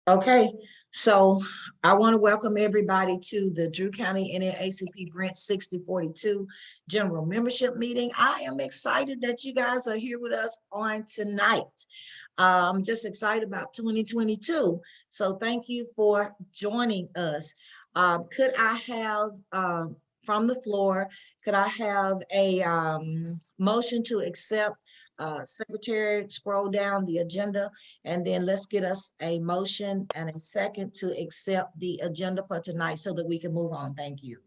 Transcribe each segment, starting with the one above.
Okay, so I want to welcome everybody to the Drew County NAACP Branch 6042 General Membership Meeting. I am excited that you guys are here with us on tonight. I'm just excited about 2022. So thank you for joining us. Could I have, from the floor, could I have a motion to accept? Secretary, scroll down the agenda, and then let's get us a motion and a second to accept the agenda for tonight so that we can move on. Thank you.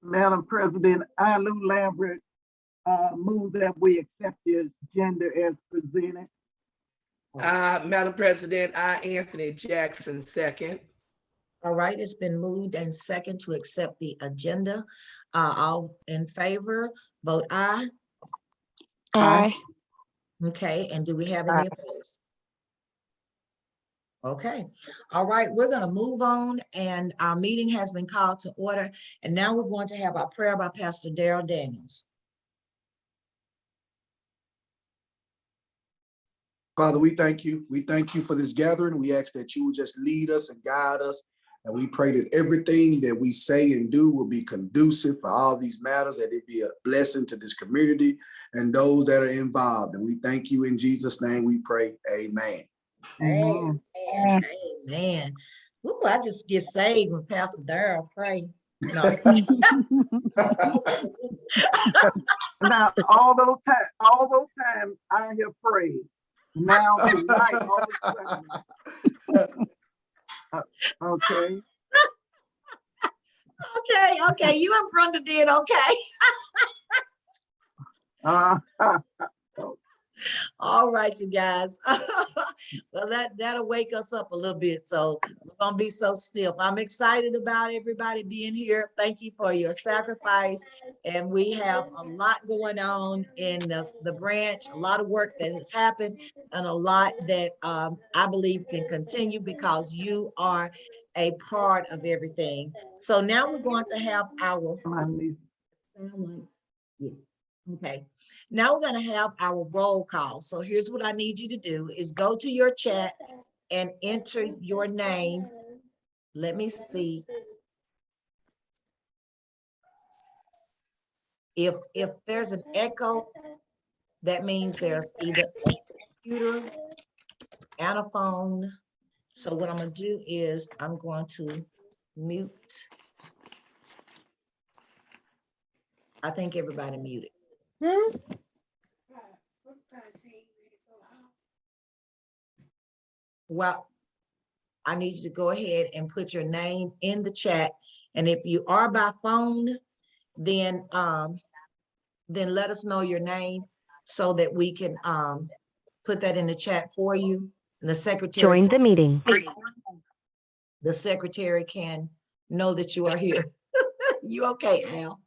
Madam President, I, Lou Lambert, move that we accept the agenda as presented. Madam President, I, Anthony Jackson, second. All right, it's been moved and second to accept the agenda. All in favor, vote aye. Aye. Okay, and do we have any opposed? Okay, all right, we're gonna move on, and our meeting has been called to order, and now we're going to have our prayer by Pastor Darrell Daniels. Father, we thank you. We thank you for this gathering. We ask that you would just lead us and guide us. And we pray that everything that we say and do will be conducive for all these matters, that it be a blessing to this community and those that are involved. And we thank you in Jesus' name we pray. Amen. Amen. Amen. Ooh, I just get saved when Pastor Darrell pray. No, I'm sorry. Now, all those times I have prayed. Now tonight, all of a sudden. Okay. Okay, you and Brenda did okay. All right, you guys. Well, that'll wake us up a little bit. So we're gonna be so still. I'm excited about everybody being here. Thank you for your sacrifice. And we have a lot going on in the branch, a lot of work that has happened, and a lot that I believe can continue because you are a part of everything. So now we're going to have our okay. Now we're going to have our roll call. So here's what I need you to do is go to your chat and enter your name. Let me see. If there's an echo, that means there's either a computer and a phone. So what I'm going to do is I'm going to mute. I think everybody muted. Well, I need you to go ahead and put your name in the chat. And if you are by phone, then let us know your name so that we can put that in the chat for you. And the secretary Join the meeting. The secretary can know that you are here. You okay, Al?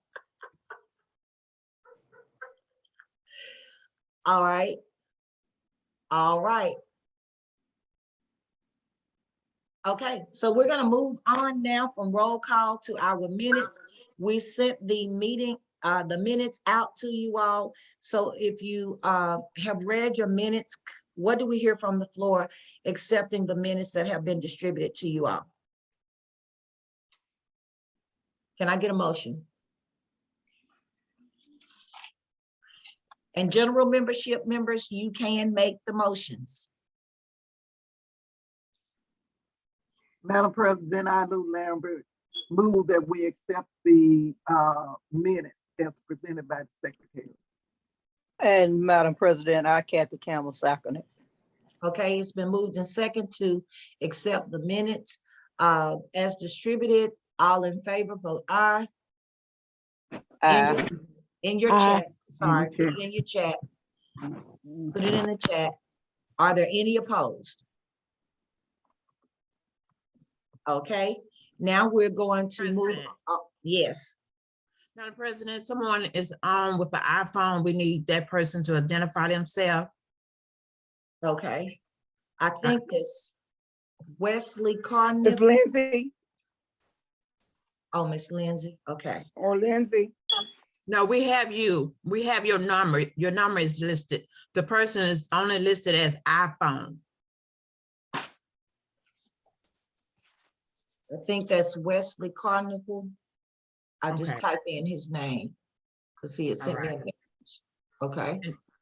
All right. All right. Okay, so we're gonna move on now from roll call to our minutes. We sent the meeting, the minutes out to you all. So if you have read your minutes, what do we hear from the floor accepting the minutes that have been distributed to you all? Can I get a motion? And general membership members, you can make the motions. Madam President, I, Lou Lambert, move that we accept the minutes as presented by the secretary. And Madam President, I, Kathy Campbell, second it. Okay, it's been moved and second to accept the minutes as distributed. All in favor, vote aye. Aye. In your chat, sorry, put it in your chat. Put it in the chat. Are there any opposed? Okay, now we're going to move. Yes. Madam President, someone is on with the iPhone. We need that person to identify themselves. Okay, I think it's Wesley Carney. It's Lindsay Oh, Miss Lindsay, okay. or Lindsay. No, we have you. We have your number. Your number is listed. The person is only listed as iPhone. I think that's Wesley Carnival. I just Okay. type in his name because he had sent me a Alright. message. Okay,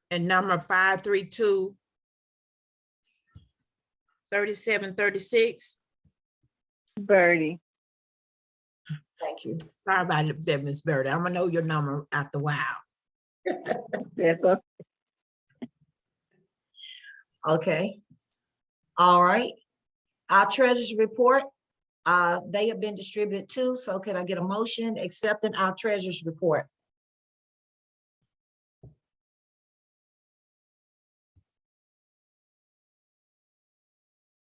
And number 532-3736. Birdie. thank you. Sorry about that, Miss Birdie. I'm gonna know your number after a while. That's a Okay. All right. Our treasurer's report, they have been distributed too. So can I get a motion accepting our treasurer's report?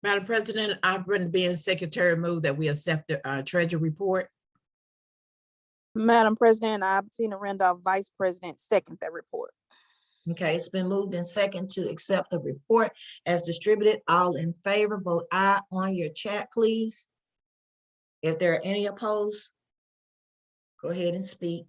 Madam President, I've been being secretary move that we accept the treasury report. Madam President, I'm Tina Randolph, Vice President, second that report. Okay, it's been moved in second to accept the report as distributed. All in favor, vote aye on your chat, please. If there are any opposed, go ahead and speak.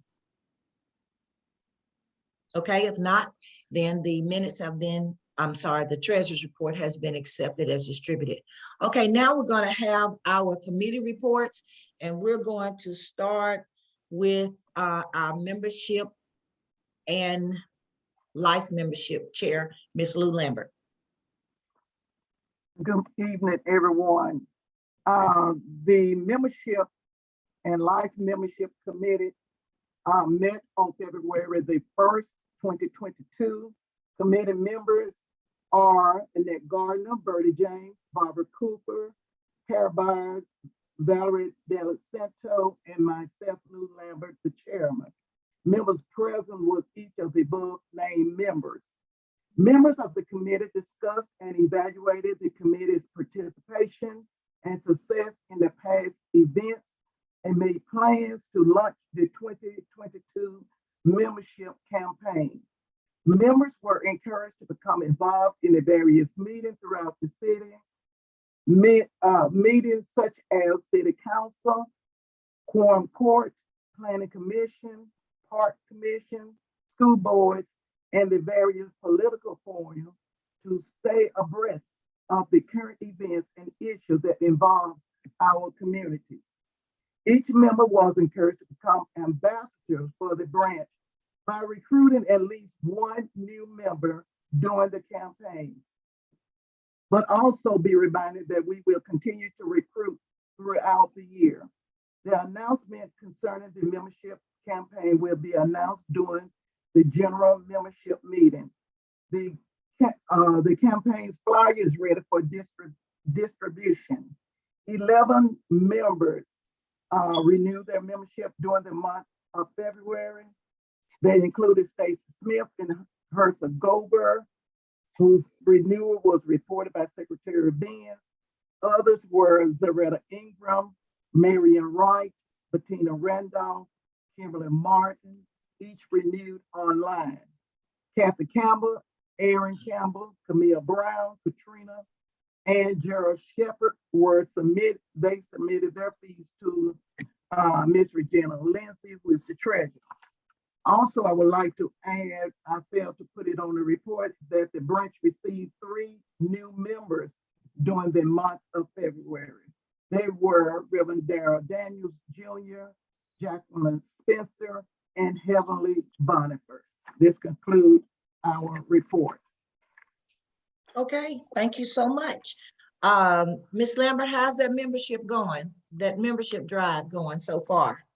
Okay, if not, then the minutes have been, I'm sorry, the treasurer's report has been accepted as distributed. Okay, now we're gonna have our committee reports, and we're going to start with our membership and life membership chair, Ms. Lou Lambert. Good evening, everyone. The membership and life membership committee met on February the 1st, 2022. Committee members are Annette Gardner, Bertie James, Barbara Cooper, Harry Byers, Valerie Del Santo, and myself, Lou Lambert, the chairman. Members present with each of the above named members. Members of the committee discussed and evaluated the committee's participation and success in the past events and made plans to launch the 2022 membership campaign. Members were encouraged to become involved in the various meetings throughout the city. Meetings such as City Council, Quorum Court, Planning Commission, Park Commission, school boards, and the various political forums to stay abreast of the current events and issues that involve our communities. Each member was encouraged to become ambassadors for the branch by recruiting at least one new member during the campaign. But also be reminded that we will continue to recruit throughout the year. The announcement concerning the membership campaign will be announced during the general membership meeting. The campaign's flyer is ready for distribution. 11 members renewed their membership during the month of February. They included Stacy Smith and Hersa Goldberg, whose renewal was reported by Secretary Benz. Others were Zaretta Ingram, Marion Wright, Bettina Randolph, Kimberly Martin, each renewed online. Kathy Campbell, Aaron Campbell, Camille Brown, Katrina, and Gerald Shepherd they submitted their fees to Ms. Regina Lindsay, who is the treasurer. Also, I would like to add, I failed to put it on the report, that the branch received 3 new members during the month of February. They were Reverend Darrell Daniels Jr., Jacqueline Spencer, and Heavenly Bonifer. This concludes our report. Okay, thank you so much. Ms. Lambert, how's that membership going? That membership drive going so far?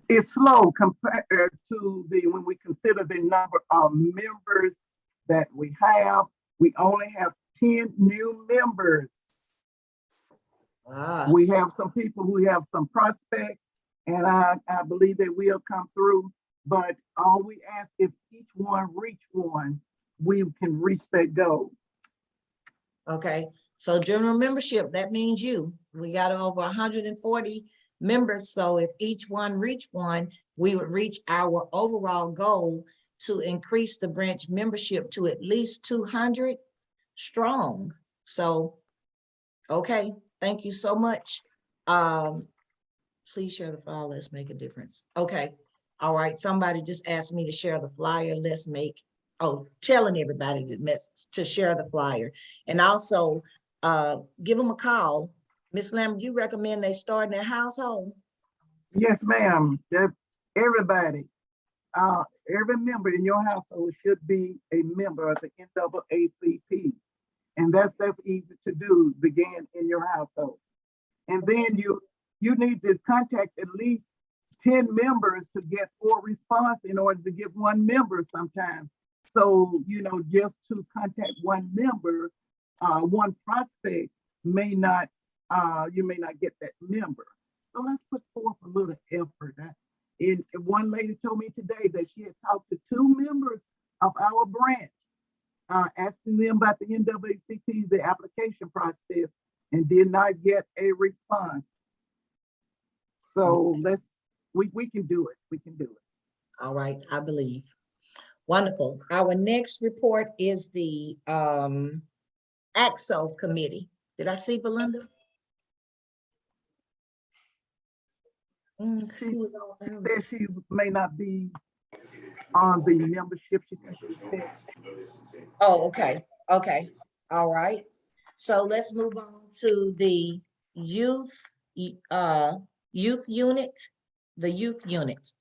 It's slow compared to when we consider the number of members that we have. We only have 10 new members. We have some people who have some prospects, and I believe that will come through. But all we ask, if each one reach one, we can reach that goal. Okay, so general membership, that means you. We got over 140 members, so if each one reach one, we would reach our overall goal to increase the branch membership to at least 200 strong. So, okay, thank you so much. Please share the file, let's make a difference. Okay, All right, somebody just asked me to share the flyer. Let's make, telling everybody to share the flyer. And also give them a call. Miss Lambert, you recommend they start in their household? Yes, ma'am. Everybody, every member in your household should be a member of the NAACP. And that's easy to do, begin in your household. And then you need to contact at least 10 members to get 4 response in order to get 1 member sometimes. So, just to contact 1 member, 1 prospect may not, you may not get that member. So let's put forth a little effort. And one lady told me today that she had talked to 2 members of our branch, asking them about the NAACP, the application process, and did not get a response. So we can do it. We can do it. All right, I believe. Wonderful. Our next report is the AXO committee. Did I see Belinda? She said she may not be on the membership. She said she said. Oh, okay, okay, all right. So let's move on to the youth unit, the youth unit.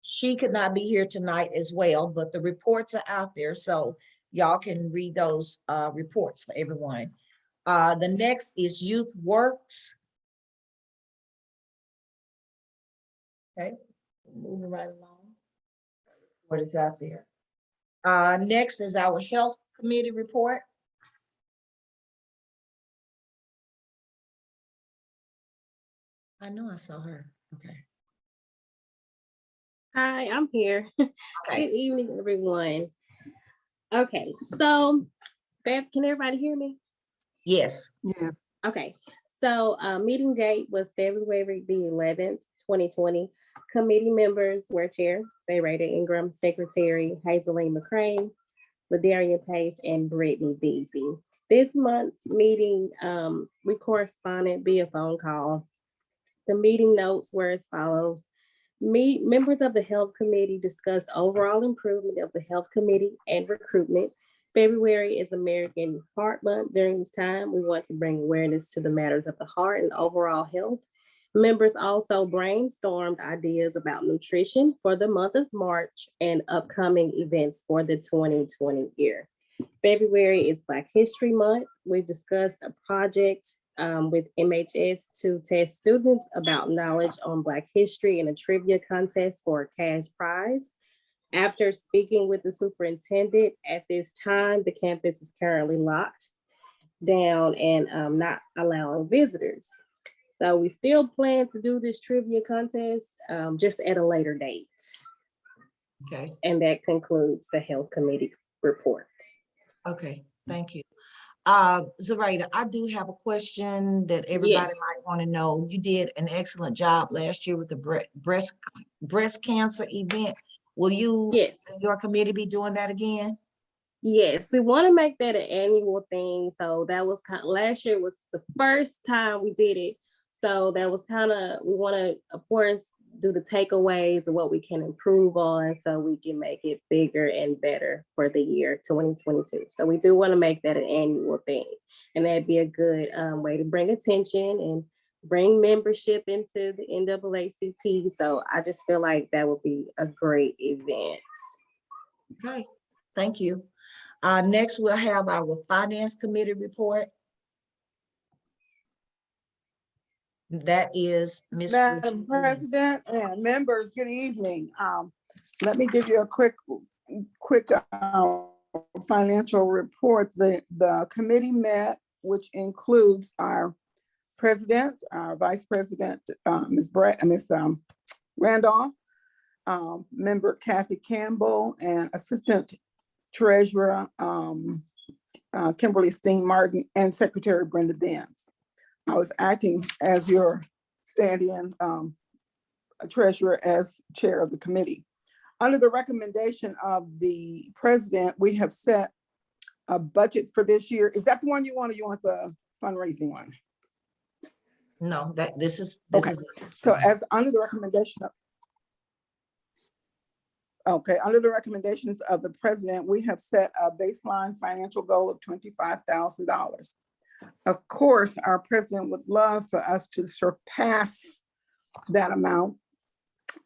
She could not be here tonight as well, but the reports are out there, so y'all can read those reports for everyone. The next is Youth Works. Okay, moving right along. What is out there? Next is our Health Committee report. I know I saw her. Okay. Hi, I'm here. Okay. Good evening, everyone. Okay, so Bev, can everybody hear me? Yes. Yes. Okay, so meeting date was February the 11th, 2020. Committee members were Chair Fayrada Ingram, Secretary Hazeline McCrane, Ladarian Pace, and Brittany Beasy. This month's meeting, we corresponded via phone call. The meeting notes were as follows. Members of the Health Committee discussed overall improvement of the Health Committee and recruitment. February is American Heart Month. During this time, we want to bring awareness to the matters of the heart and overall health. Members also brainstormed ideas about nutrition for the month of March and upcoming events for the 2020 year. February is Black History Month. We discussed a project with MHS to test students about knowledge on Black history in a trivia contest for a cash prize. After speaking with the superintendent, at this time, the campus is currently locked down and not allowing visitors. So we still plan to do this trivia contest just at a later date. Okay. And that concludes the Health Committee report. Okay, thank you. Zoraida, I do have a question that everybody Yes. might want to know. You did an excellent job last year with the breast cancer event. Will you, Yes. your committee, be doing that again? Yes, we want to make that an annual thing. So that was last year was the first time we did it. So that was we want to, of course, do the takeaways of what we can improve on so we can make it bigger and better for the year 2022. So we do want to make that an annual thing. And that'd be a good way to bring attention and bring membership into the NAACP. So I just feel like that would be a great event. Okay, thank you. Next, we'll have our Finance Committee report. That is Ms. Madam President and members, good evening. Let me give you a quick financial report. The committee met, which includes our president, our vice president, Ms. Randolph, member Kathy Campbell, and assistant treasurer Kimberly Steen Martin, and secretary Brenda Benz. I was acting as your stand-in treasurer as chair of the committee. Under the recommendation of the president, we have set a budget for this year. Is that the one you want, or you want the fundraising one? No, this is Okay. it. So as under the recommendation of, okay, under the recommendations of the president, we have set a baseline financial goal of $25,000. Of course, our president would love for us to surpass that amount.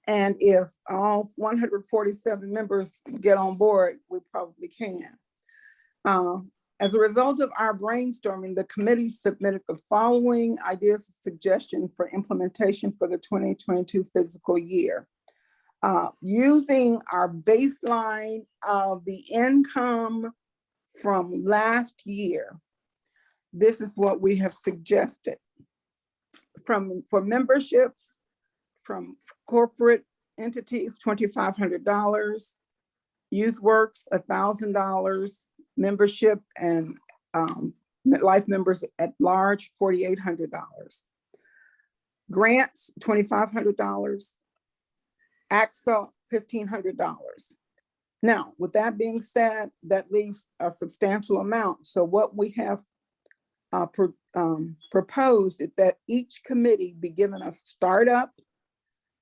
And if all 147 members get on board, we probably can. As a result of our brainstorming, the committee submitted the following ideas and suggestions for implementation for the 2022 fiscal year. Using our baseline of the income from last year, this is what we have suggested. For memberships, from corporate entities, $2,500, YouthWorks, $1,000, membership and life members at large, $4,800. Grants, $2,500. AXA, $1,500. Now, with that being said, that leaves a substantial amount. So what we have proposed is that each committee be given a startup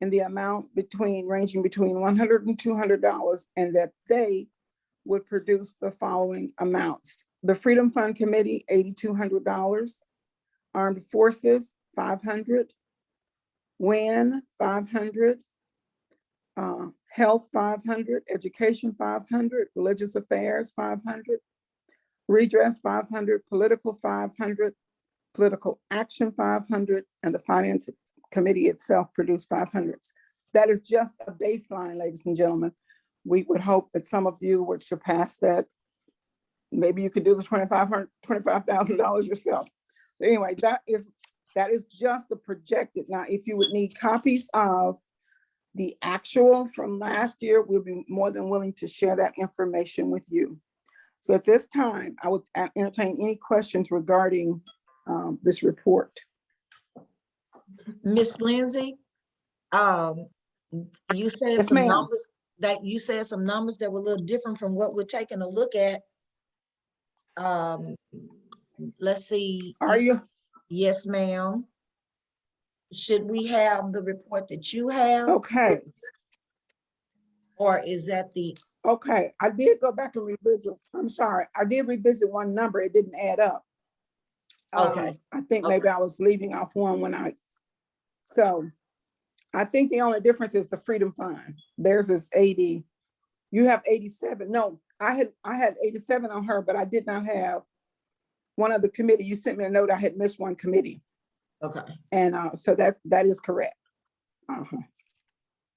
in the amount ranging between $100 and $200, and that they would produce the following amounts. The Freedom Fund Committee, $8,200. Armed Forces, $500. WIN, $500. Health, $500. Education, $500. Religious Affairs, $500. Redress, $500. Political, $500. Political Action, $500. And the Finance Committee itself produced $500. That is just a baseline, ladies and gentlemen. We would hope that some of you would surpass that. Maybe you could do the $25,000 yourself. But anyway, that is just the projected. Now, if you would need copies of the actual from last year, we'll be more than willing to share that information with you. So at this time, I would entertain any questions regarding this report. Miss Lindsay, you said Yes, some ma'am. numbers that were a little different from what we're taking a look at. Let's see. Are you? Yes, ma'am. Should we have the report that you have? Okay. Or is that the? Okay, I did go back and revisit. I'm sorry, I did revisit one number. It didn't add up. Okay. I think maybe I was leaving off one so I think the only difference is the Freedom Fund. Theirs is 80. You have 87. No, I had 87 on her, but I did not have one of the committee. You sent me a note. I had missed one committee. Okay. And so that is correct.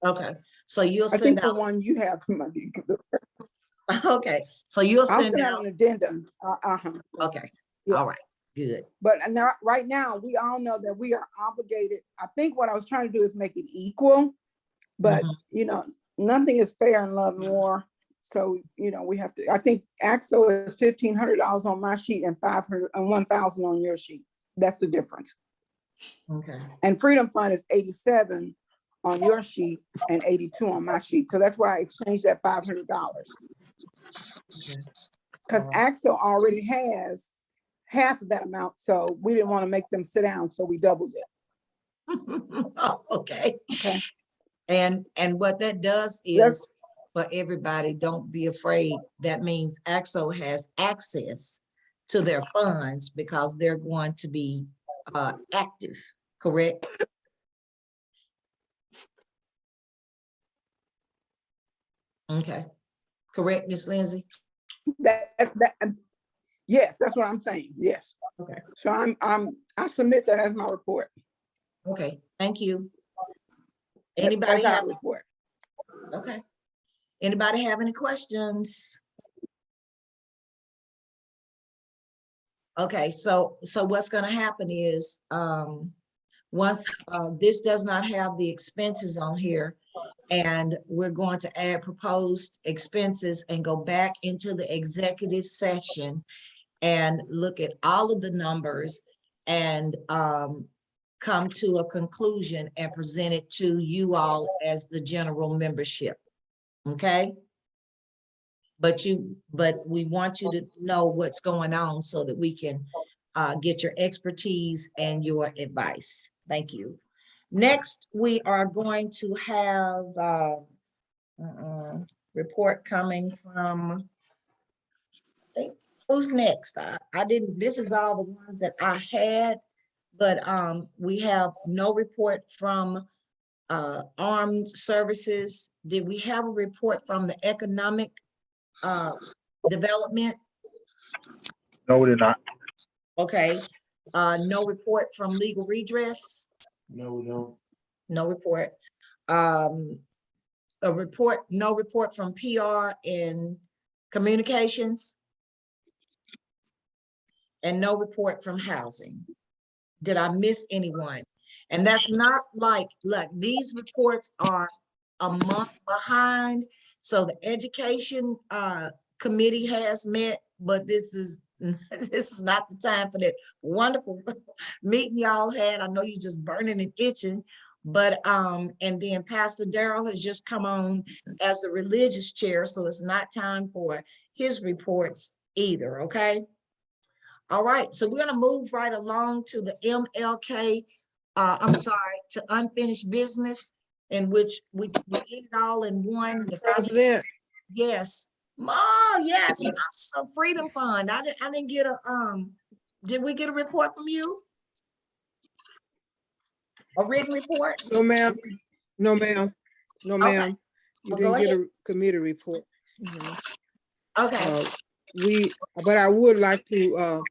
Okay. So you'll I send think the out. one you have. Okay. So you'll I'll send send out out. an addendum. Okay. Yeah. All right. Good. But now, right now, we all know that we are obligated. I think what I was trying to do is make it equal, but you know, nothing is fair in love and war. So, you know, we have to, I think AXO is $1,500 on my sheet and 500 and 1,000 on your sheet. That's the difference. Okay. And Freedom Fund is 87 on your sheet and 82 on my sheet. So that's why I exchanged that $500. Because AXO already has half of that amount. So we didn't want to make them sit down. So we doubled it. Okay. Okay. And what that does is, for everybody, don't be afraid. That means AXO has access to their funds because they're going to be active, correct? Okay. Correct, Ms. Lindsay? Yes, that's what I'm saying. Yes. Okay. So I submit that as my report. Okay, thank you. That's Anybody our have? report. Okay. Anybody have any questions? Okay, so what's gonna happen is, once this does not have the expenses on here, and we're going to add proposed expenses and go back into the executive session and look at all of the numbers and come to a conclusion and present it to you all as the general membership. Okay? But we want you to know what's going on so that we can get your expertise and your advice. Thank you. Next, we are going to have report coming from, who's next? I didn't, this is all the ones that I had, but we have no report from armed services. Did we have a report from the economic development? No, we did not. Okay. No report from legal redress? No, we don't. No report. No report from PR and communications? And no report from housing. Did I miss anyone? And that's not like, look, these reports are a month behind. So the education committee has met, but this is this is not the time for that wonderful meeting y'all had. I know you're just burning and itching, but and then Pastor Darrell has just come on as the religious chair, so it's not time for his reports either. Okay. All right, so we're gonna move right along to the MLK, I'm sorry, to unfinished business, in which we did it all in one. President, Yes. Oh, yes, so Freedom Fund. I didn't get a, did we get a report from you? A written report? no ma'am, no ma'am, no Okay. ma'am. You Well, go didn't get ahead. a committee report. Mhm. Okay, But I would like to,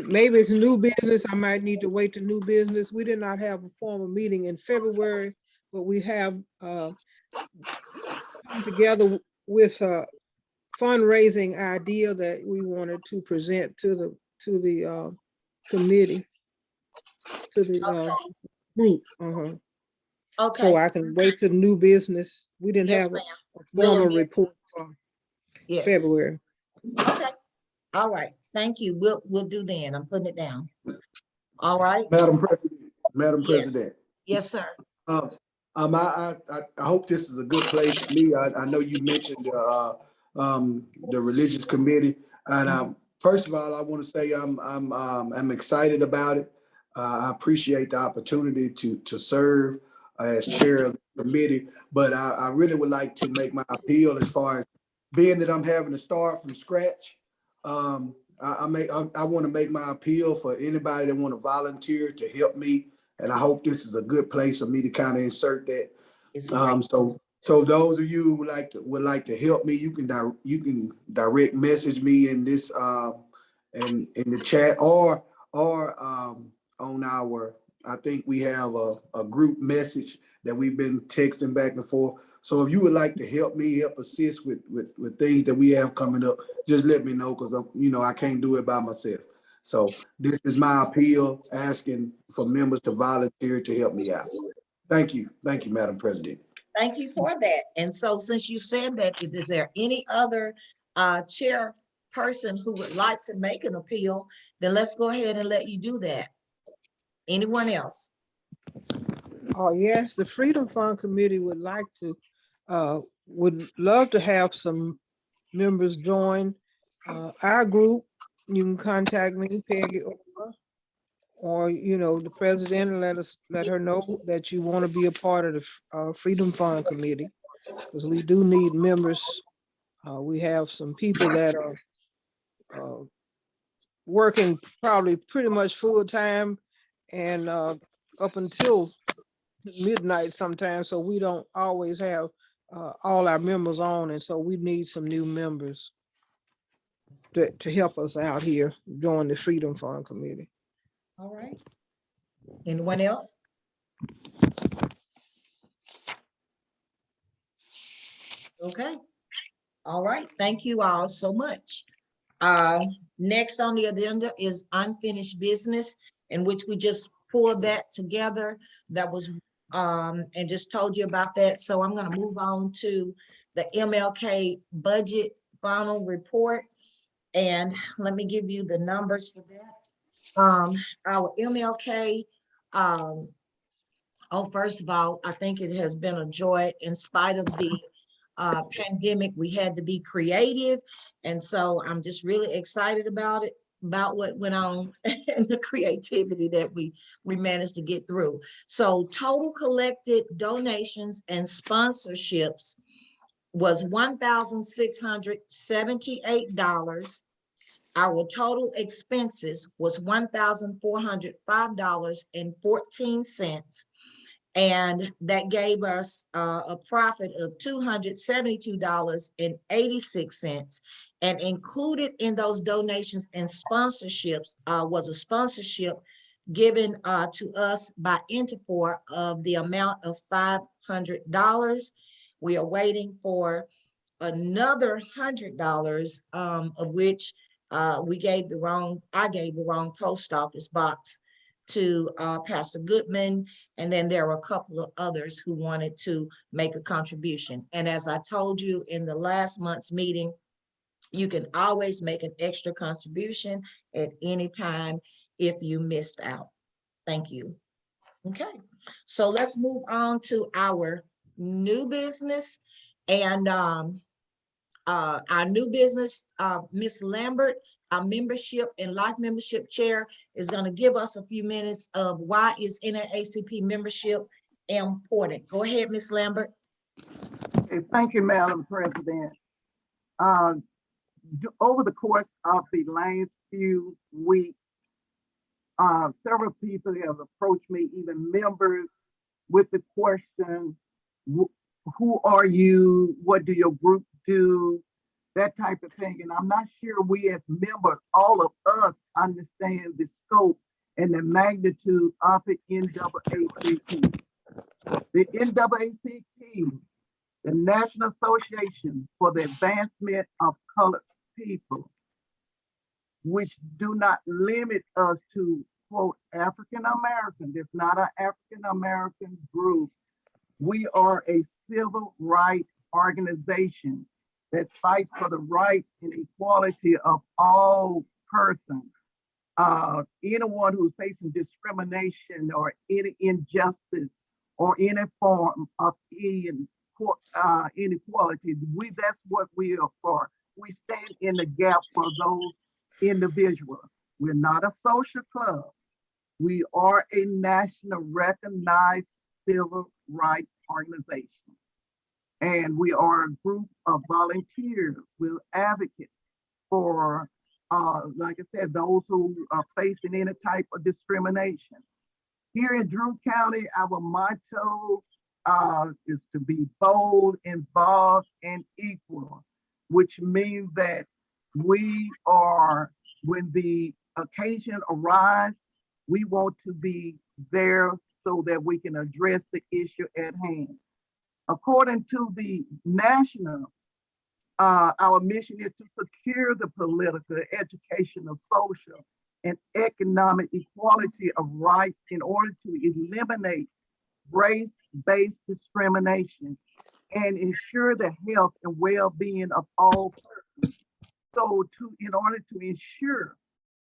maybe it's new business. I might need to wait to new business. We did not have a formal meeting in February, but we have come together with a fundraising idea that we wanted to present to the committee, to the group. okay. So I can wait to new business. We didn't Yes, have ma'am. a formal We'll- report for Yes. February. Okay. All right. Thank you. We'll do then. I'm putting it down. All right. Madam President, Madam Yes. President. Yes, sir. I hope this is a good place for me. I know you mentioned the religious committee, and first of all, I want to say I'm excited about it. I appreciate the opportunity to serve as chair of the committee, but I really would like to make my appeal as far as being that I'm having to start from scratch. I want to make my appeal for anybody that want to volunteer to help me. And I hope this is a good place for me to kind of insert that. It's a great place. So those of you who would like to help me, you can direct message me in this in the chat or on our, I think we have a group message that we've been texting back and forth. So if you would like to help assist with things that we have coming up, just let me know, because I can't do it by myself. So this is my appeal, asking for members to volunteer to help me out. Thank you, Madam President. Thank you for that. And so since you said that, is there any other chairperson who would like to make an appeal? Then let's go ahead and let you do that. Anyone else? Oh, yes, the Freedom Fund Committee would love to have some members join our group. You can contact me, Peggy, or the president, and let her know that you want to be a part of the Freedom Fund Committee, because we do need members. We have some people that are working probably pretty much full time and up until midnight sometimes, so we don't always have all our members on, and so we need some new members to help us out here join the Freedom Fund Committee. All right. Anyone else? Okay. All right. Thank you all so much. Next on the agenda is unfinished business, in which we just pulled that together. That was and just told you about that. So I'm going to move on to the MLK budget final report. And let me give you the numbers for that. Our MLK, first of all, I think it has been a joy in spite of the pandemic. We had to be creative. And so I'm just really excited about it. about what went on and the creativity that we managed to get through. So total collected donations and sponsorships was $1,678. Our total expenses was $1,405.14. And that gave us a profit of $272.86. And included in those donations and sponsorships was a sponsorship given to us by Interfor of the amount of $500. We are waiting for another $100, of which I gave the wrong post office box to Pastor Goodman. And then there were a couple of others who wanted to make a contribution. And as I told you in the last month's meeting, you can always make an extra contribution at any time if you missed out. Thank you. Okay, so let's move on to our new business. And our new business, Ms. Lambert, our membership and life membership chair, is going to give us a few minutes of why is NAACP membership important. Go ahead, Ms. Lambert. Okay, thank you, Madam President. Over the course of the last few weeks, several people have approached me, even members, with the question, who are you? What do your group do? That type of thing. And I'm not sure we as members, all of us, understand the scope and the magnitude of the NAACP. The NAACP, the National Association for the Advancement of Colored People, which do not limit us to, quote, African American. It's not an African American group. We are a civil rights organization that fights for the right and equality of all persons. Anyone who's facing discrimination or any injustice or any form of inequality, that's what we are for. We stand in the gap for those individuals. We're not a social club. We are a national recognized civil rights organization. And we are a group of volunteers. We're advocates for, like I said, those who are facing any type of discrimination. Here in Drew County, our motto is to be bold, involved, and equal, which means that we are, when the occasion arises, we want to be there so that we can address the issue at hand. According to the national, our mission is to secure the political, educational, social, and economic equality of rights in order to eliminate race-based discrimination and ensure the health and well-being of all persons. So in order to ensure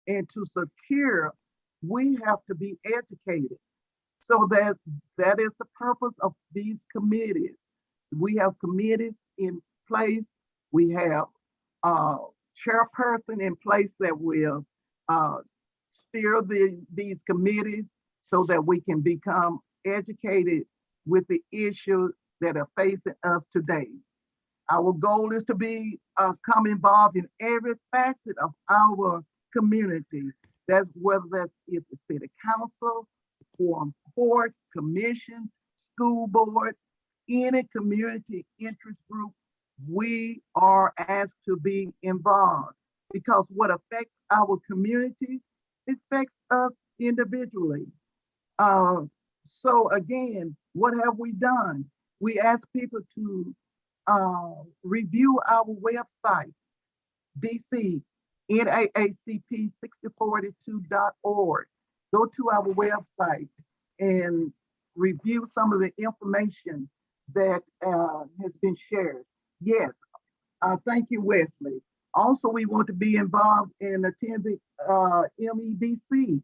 and to secure, we have to be educated. So that is the purpose of these committees. We have committees in place. We have a chairperson in place that will steer these committees so that we can become educated with the issues that are facing us today. Our goal is to become involved in every facet of our community. That's whether that is the city council, forum court, commission, school boards, any community interest group, we are asked to be involved because what affects our community affects us individually. So again, what have we done? We ask people to review our website, DC, NAACP6042.org. Go to our website and review some of the information that has been shared. Yes, thank you, Wesley. Also, we want to be involved in attending MEDC.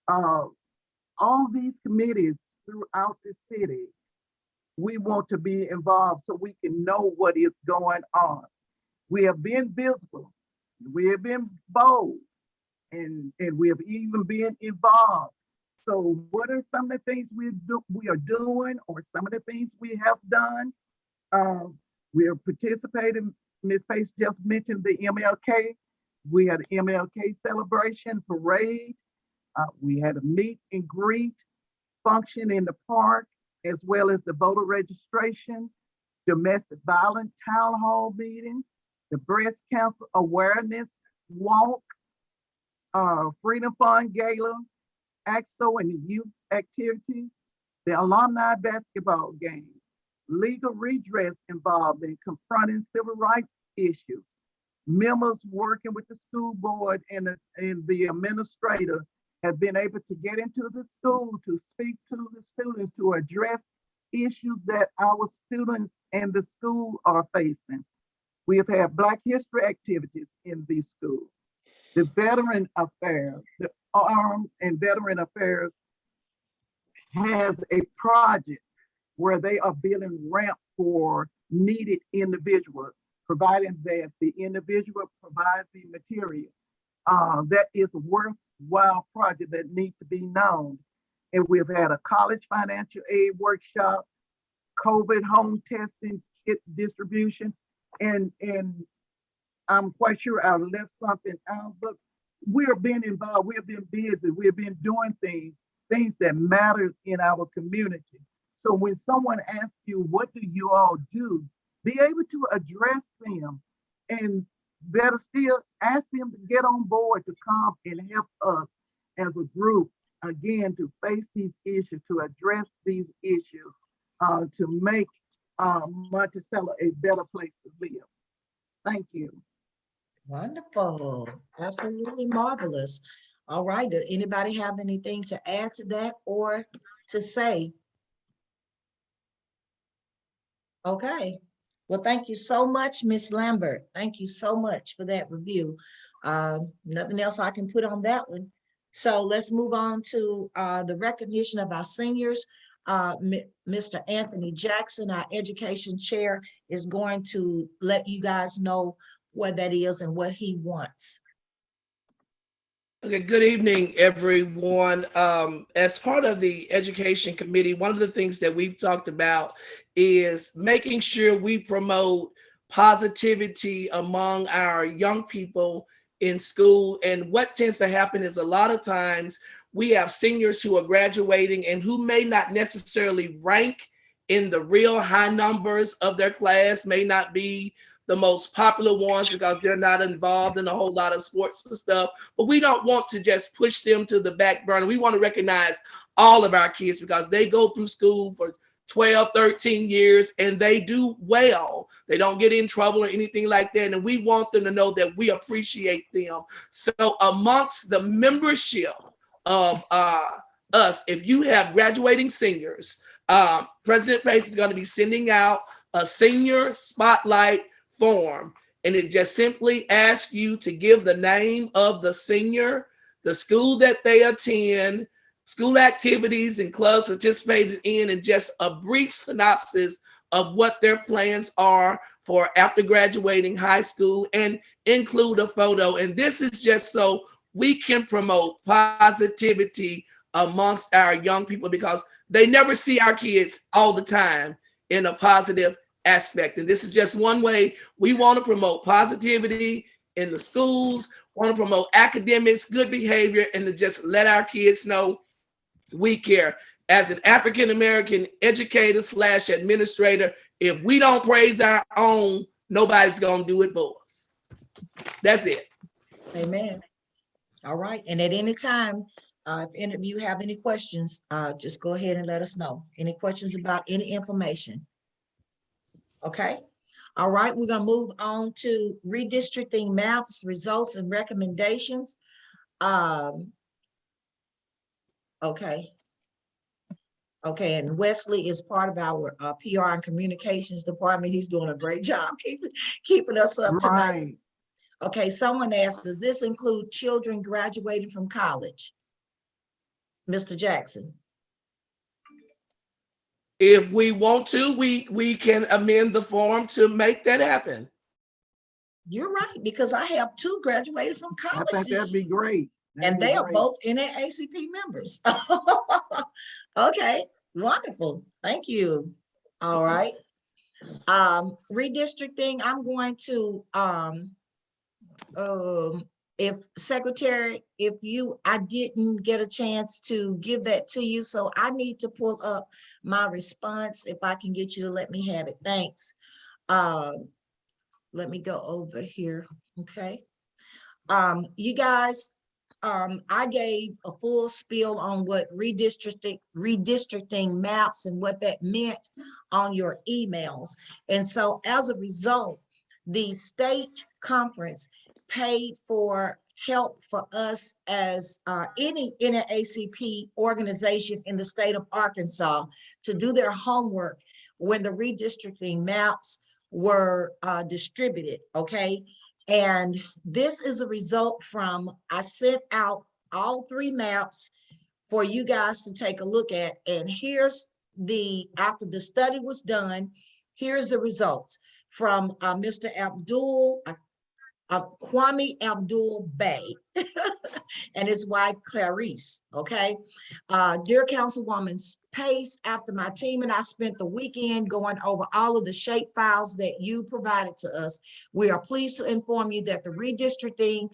All these committees throughout the city, we want to be involved so we can know what is going on. We have been visible. We have been bold. and we have even been involved. So what are some of the things we are doing, or some of the things we have done? We are participating. Ms. Pace just mentioned the MLK. We had an MLK celebration parade. We had a meet and greet function in the park, as well as the voter registration, domestic violence town hall meeting, the breast cancer awareness walk, Freedom Fund Gala, AXO and youth activities, the alumni basketball game, legal redress involvement confronting civil rights issues, members working with the school board and the administrator have been able to get into the school to speak to the students to address issues that our students and the school are facing. We have had Black History activities in these schools. The Veteran Affairs, the Armed and Veteran Affairs has a project where they are building ramps for needed individuals, providing that the individual provides the material. That is a worthwhile project that needs to be known. And we've had a college financial aid workshop, COVID home testing kit distribution, and I'm quite sure I left something out, but we're being involved, we've been busy, we've been doing things that matter in our community. So when someone asks you, what do you all do? Be able to address them, and better still, ask them to get on board to come and help us as a group, again, to face these issues, to address these issues, to make Monticello a better place to live. Thank you. Wonderful, absolutely marvelous. All right, does anybody have anything to add to that or to say? Okay, well, thank you so much, Miss Lambert. Thank you so much for that review. Nothing else I can put on that one. So let's move on to the recognition of our seniors. Mr. Anthony Jackson, our education chair, is going to let you guys know what that is and what he wants. Okay, good evening, everyone. As part of the Education Committee, one of the things that we've talked about is making sure we promote positivity among our young people in school. And what tends to happen is a lot of times we have seniors who are graduating and who may not necessarily rank in the real high numbers of their class, may not be the most popular ones because they're not involved in a whole lot of sports and stuff. But we don't want to just push them to the back burner. We want to recognize all of our kids because they go through school for 12, 13 years and they do well. They don't get in trouble or anything like that. And we want them to know that we appreciate them. So amongst the membership of us, if you have graduating seniors, President Pace is going to be sending out a senior spotlight form, and it just simply asks you to give the name of the senior, the school that they attend, school activities and clubs participated in, and just a brief synopsis of what their plans are for after graduating high school, and include a photo. And this is just so we can promote positivity amongst our young people because they never see our kids all the time in a positive aspect. And this is just one way we want to promote positivity in the schools, want to promote academics, good behavior, and to just let our kids know we care. As an African-American educator / administrator, if we don't praise our own, nobody's going to do it for us. That's it. Amen. All right, and at any time, if any of you have any questions, just go ahead and let us know. Any questions about any information? Okay, all right, we're gonna move on to redistricting maps, results, and recommendations. Okay, and Wesley is part of our PR and communications department. He's doing a great job keeping us up to date. Right. Okay, someone asked, does this include children graduating from college? Mr. Jackson. If we want to, we can amend the form to make that happen. You're right, because I have 2 graduated from I college. think that'd be great. And That'd be they are great. both NAACP members. Okay, wonderful. Thank you. All right. Redistricting, I'm going to, if Secretary, I didn't get a chance to give that to you, so I need to pull up my response. If I can get you to let me have it. Thanks. Let me go over here. Okay. You guys, I gave a full spiel on what redistricting maps and what that meant on your emails. And so as a result, the state conference paid for help for us as any NAACP organization in the state of Arkansas to do their homework when the redistricting maps were distributed, okay? And this is a result from, I sent out all 3 maps for you guys to take a look at. And here's after the study was done, here's the results from Mr. Kwame Abdul Bey and his wife Clarice, okay? Dear Councilwoman Pace, after my team and I spent the weekend going over all of the shape files that you provided to us, we are pleased to inform you that the redistricting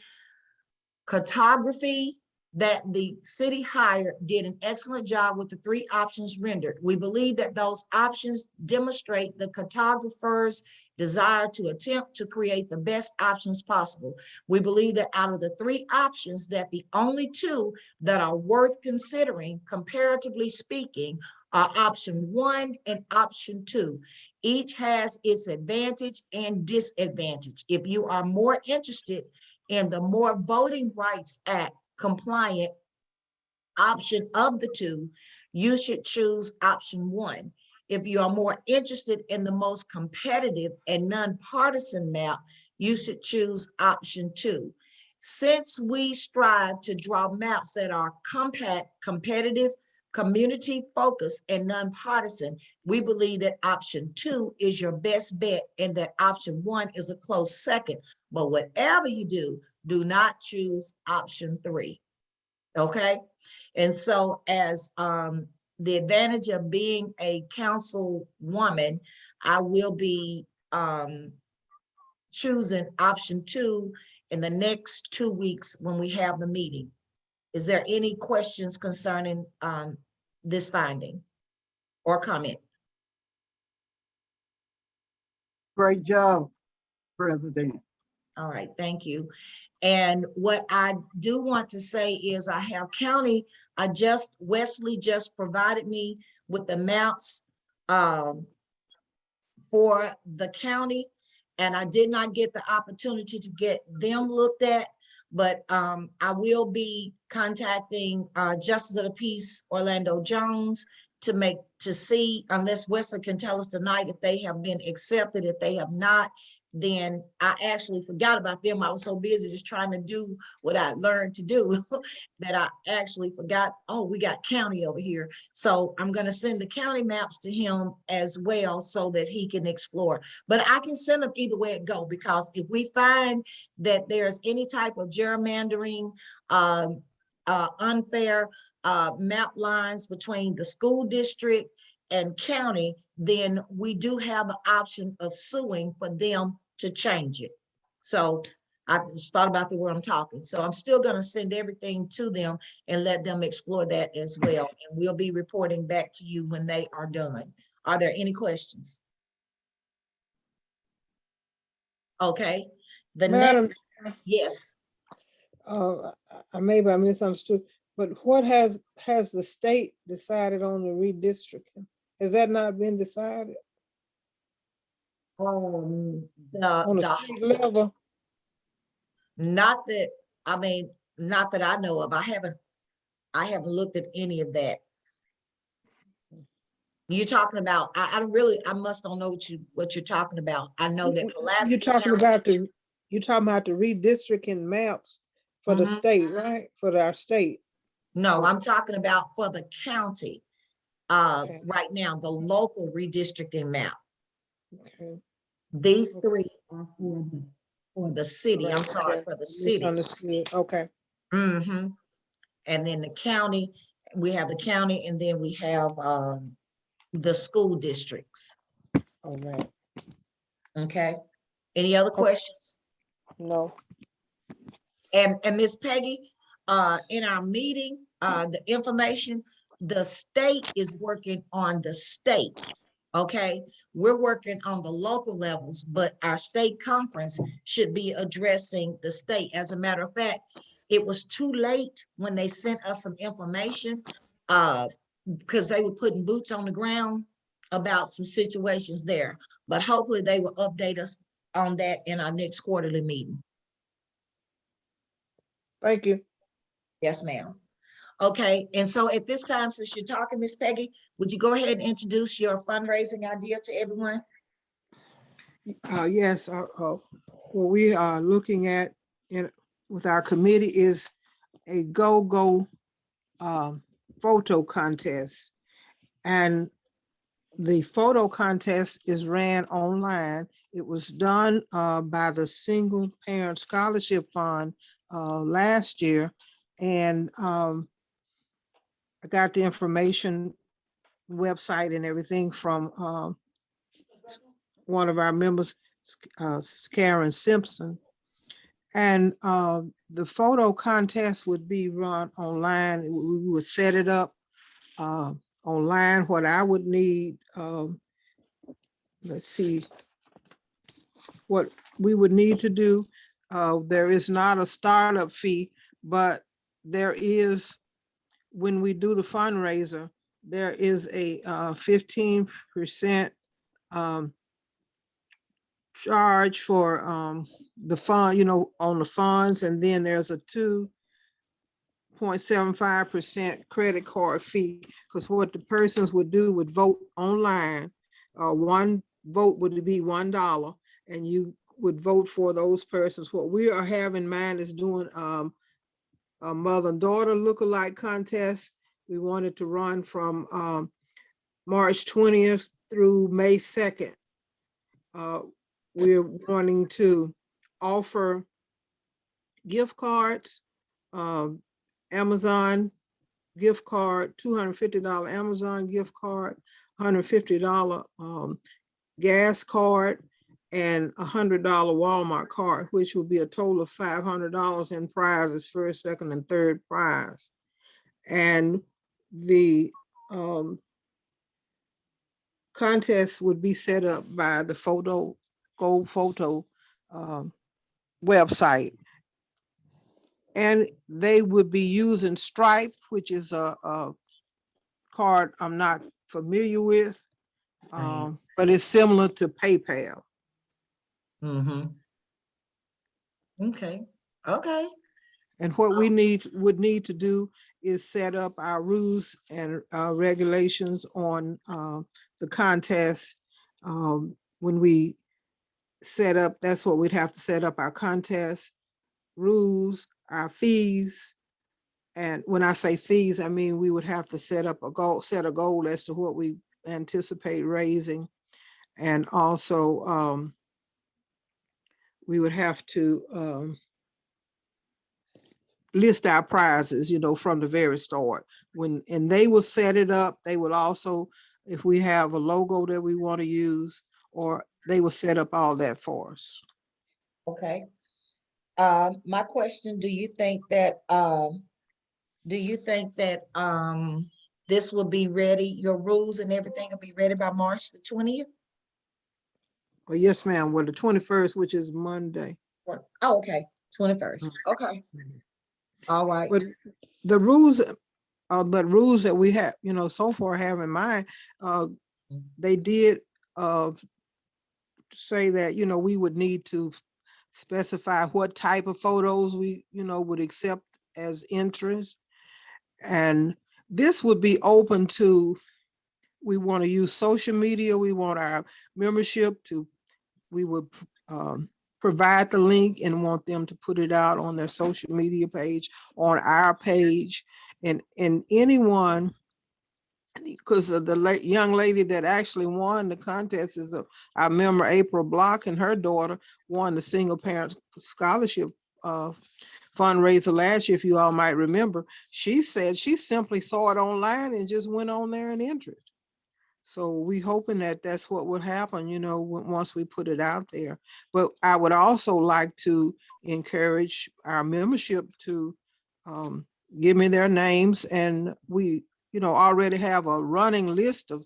cartography that the city hired did an excellent job with the 3 options rendered. We believe that those options demonstrate the cartographer's desire to attempt to create the best options possible. We believe that out of the 3 options, that the only 2 that are worth considering, comparatively speaking, are option 1 and option 2. Each has its advantage and disadvantage. If you are more interested in the more Voting Rights Act compliant option of the 2, you should choose option 1. If you are more interested in the most competitive and nonpartisan map, you should choose option 2. Since we strive to draw maps that are compact, competitive, community focused, and nonpartisan, we believe that option 2 is your best bet and that option 1 is a close second. But whatever you do, do not choose option 3. Okay. And so as the advantage of being a councilwoman, I will be choosing option 2 in the next 2 weeks when we have the meeting. Is there any questions concerning this finding or comment? Great job, President. All right, thank you. And what I do want to say is I have county, Wesley just provided me with the maps for the county, and I did not get the opportunity to get them looked at, but I will be contacting Justice of the Peace Orlando Jones to see, unless Wesley can tell us tonight if they have been accepted. If they have not, then I actually forgot about them. I was so busy just trying to do what I learned to do that I actually forgot, oh, we got county over here. So I'm gonna send the county maps to him as well so that he can explore. But I can send them either way it go, because if we find that there's any type of gerrymandering, unfair map lines between the school district and county, then we do have the option of suing for them to change it. So I just thought about the word I'm talking. So I'm still going to send everything to them and let them explore that as well. And we'll be reporting back to you when they are done. Are there any questions? Okay. The Madam, next, yes. maybe I misunderstood, but what has the state decided on the redistricting? Has that not been decided On on the state level? not that, I mean, not that I know of. I haven't looked at any of that. You're talking about, I must don't know what you're talking about. I know that Pulaski You're talking about the redistricting maps for the state, right? For our state. No, I'm talking about for the county. Okay. Right now, the local redistricting map. Okay. These 3 are for the city. I'm Right, sorry, okay. for the city. Misunderstood. Okay. Mm-hmm. And then the county, we have the county, and then we have the school districts. All right. Okay. Any other questions? No. And Miss Peggy, in our meeting, the information, the state is working on the state. Okay, we're working on the local levels, but our state conference should be addressing the state. As a matter of fact, it was too late when they sent us some information, because they were putting boots on the ground about some situations there. But hopefully they will update us on that in our next quarterly meeting. Thank you. Yes, ma'am. Okay, and so at this time, since you're talking, Miss Peggy, would you go ahead and introduce your fundraising idea to everyone? Yes, what we are looking at with our committee is a go-go photo contest. And the photo contest is ran online. It was done by the Single Parent Scholarship Fund last year. And I got the information, website and everything from one of our members, Karen Simpson. And the photo contest would be run online. We would set it up online. What I would need, let's see, what we would need to do. There is not a startup fee, but there is, when we do the fundraiser, there is a 15% charge for the fund, on the funds, and then there's a 2.75% credit card fee, because what the persons would do would vote online. One vote would be $1, and you would vote for those persons. What we are having in mind is doing a mother and daughter lookalike contest. We wanted to run from March 20th through May 2nd. We're wanting to offer gift cards, Amazon gift card, $250 Amazon gift card, $150 gas card, and $100 Walmart card, which will be a total of $500 in prizes, first, second, and third prize. And the contest would be set up by the Go Photo website. And they would be using Stripe, which is a card I'm not familiar with, but it's similar to PayPal. Mm-hmm. Okay. Okay. And what we would need to do is set up our rules and regulations on the contest. When we set up, that's what we'd have to set up: our contest rules, our fees. And when I say fees, I mean we would have to set up a goal, set a goal as to what we anticipate raising. And also we would have to list our prizes, from the very start. And they will set it up. They will also, if we have a logo that we want to use, or they will set up all that for us. Okay. My question, do you think that this will be ready, your rules and everything will be ready by March the 20th? Oh, yes, ma'am. Well, the 21st, which is Monday. Oh, okay. 21st. Okay. All right. But the rules, rules that we have, so far have in mind, they did say that, we would need to specify what type of photos we, would accept as interest. And this would be open to, we want to use social media. We want our membership to, we would provide the link and want them to put it out on their social media page, on our page, and anyone, because the young lady that actually won the contest is our member April Block, and her daughter won the Single Parent Scholarship fundraiser last year, if you all might remember, she said she simply saw it online and just went on there and entered. So we hoping that that's what would happen, you know, once we put it out there. But I would also like to encourage our membership to give me their names, and we, you know, already have a running list of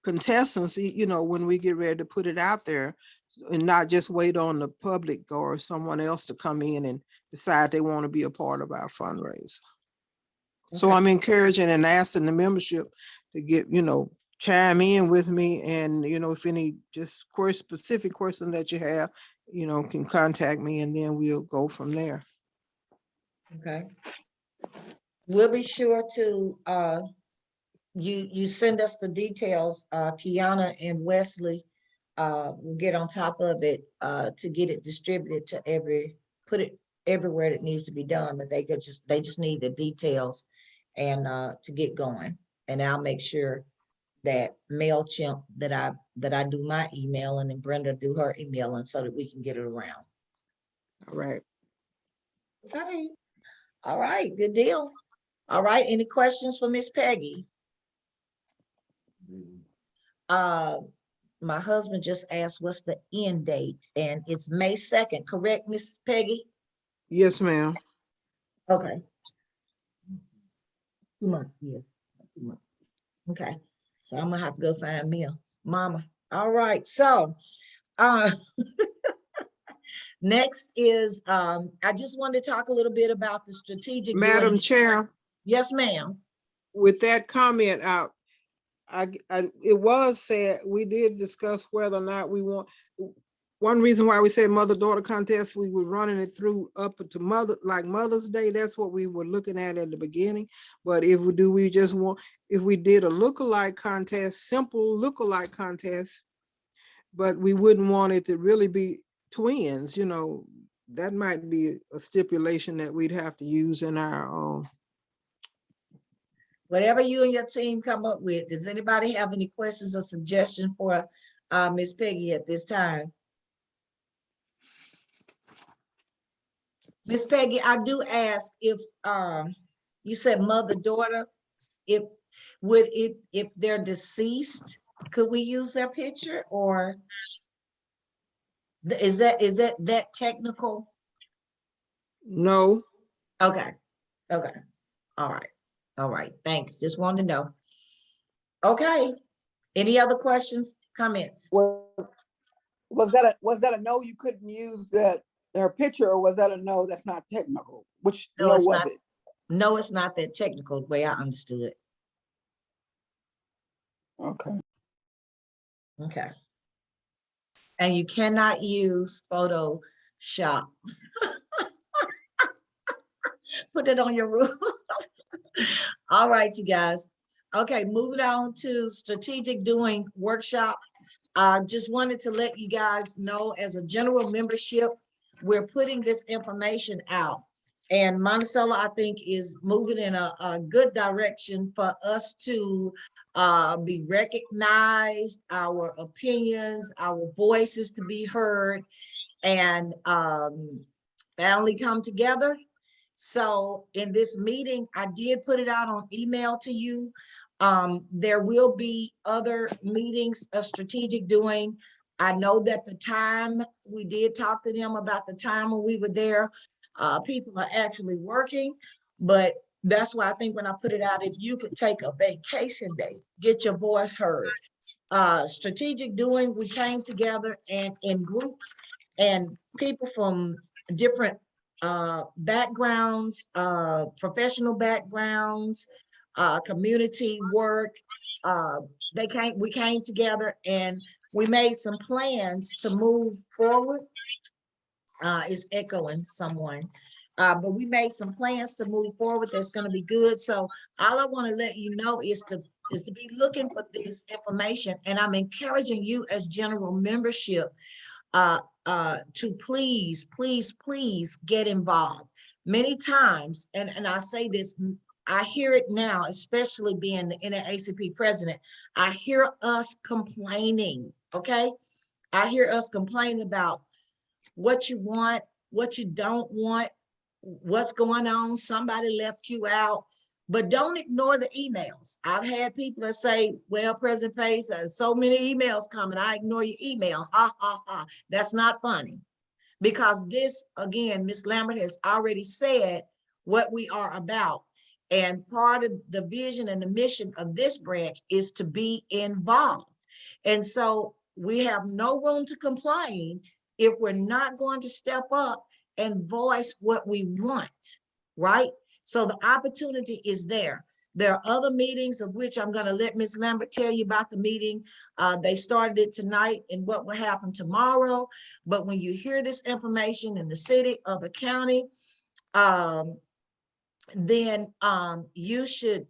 contestants, you know, when we get ready to put it out there, and not just wait on the public or someone else to come in and decide they want to be a part of our fundraiser. So Okay. I'm encouraging and asking the membership to get, you know, chime in with me, and, you know, if any just specific question that you have, you know, can contact me, and then we'll go from there. Okay. We'll be sure to, you send us the details, Kiana and Wesley, will get on top of it, to get it distributed to put it everywhere that needs to be done, but they just need the details and, to get going. And I'll make sure that MailChimp, that I do my email, and then Brenda do her email, and so that we can get it around. All right. Okay. All right, good deal. All right, any questions for Miss Peggy? My husband just asked what's the end date, and it's May 2nd, correct, Miss Peggy? Yes, ma'am. Okay. 2 months, yes. 2 months. Okay, so I'm gonna have to go find me a mama. All right, so next is, I just wanted to talk a little bit about the strategic. Madam Chair, Yes, ma'am. with that comment out, it was said, we did discuss whether or not we want, one reason why we said mother-daughter contest, we were running it through up to Mother's Day. That's what we were looking at the beginning. But if we if we did a lookalike contest, simple lookalike contest, but we wouldn't want it to really be twins, you know, that might be a stipulation that we'd have to use in our Whatever you and your team come up with, does anybody have any questions or suggestions for Miss Peggy at this time? Miss Peggy, I do ask if you said mother-daughter, if they're deceased, could we use their picture, or is that technical? No. Okay. Okay. All right. All right. Thanks. Just wanted to know. Okay. Any other questions, comments? Was that a no, you couldn't use their picture, or was that a no, that's not technical? Which No, no it's was not. it? No, it's not that technical the way I understood it. Okay. Okay. And you cannot use Photoshop. Put it on your rules. All right, you guys. Okay, moving on to strategic doing workshop. Just wanted to let you guys know, as a general membership, we're putting this information out. And Monticello, I think, is moving in a good direction for us to be recognized, our opinions, our voices to be heard, and family come together. So in this meeting, I did put it out on email to you. There will be other meetings of strategic doing. I know that the time, we did talk to them about the time when we were there. People are actually working, but that's why I think when I put it out, if you could take a vacation day, get your voice heard. Strategic doing, we came together and in groups, and people from different backgrounds, professional backgrounds, community work. We came together and we made some plans to move forward. It's echoing someone. But we made some plans to move forward that's going to be good. So all I want to let you know is to be looking for this information. And I'm encouraging you as general membership to please, please, please get involved. Many times, and I say this, I hear it now, especially being the NAACP president, I hear us complaining, okay? I hear us complaining about what you want, what you don't want, what's going on, somebody left you out, but don't ignore the emails. I've had people that say, well, President Pace, there's so many emails coming, I ignore your email. Ha, ha, ha. That's not funny. Because this, again, Ms. Lambert has already said what we are about. And part of the vision and the mission of this branch is to be involved. And so we have no room to complain if we're not going to step up and voice what we want, right? So the opportunity is there. There are other meetings of which I'm going to let Ms. Lambert tell you about the meeting. They started it tonight and what will happen tomorrow. But when you hear this information in the city or the county, then you should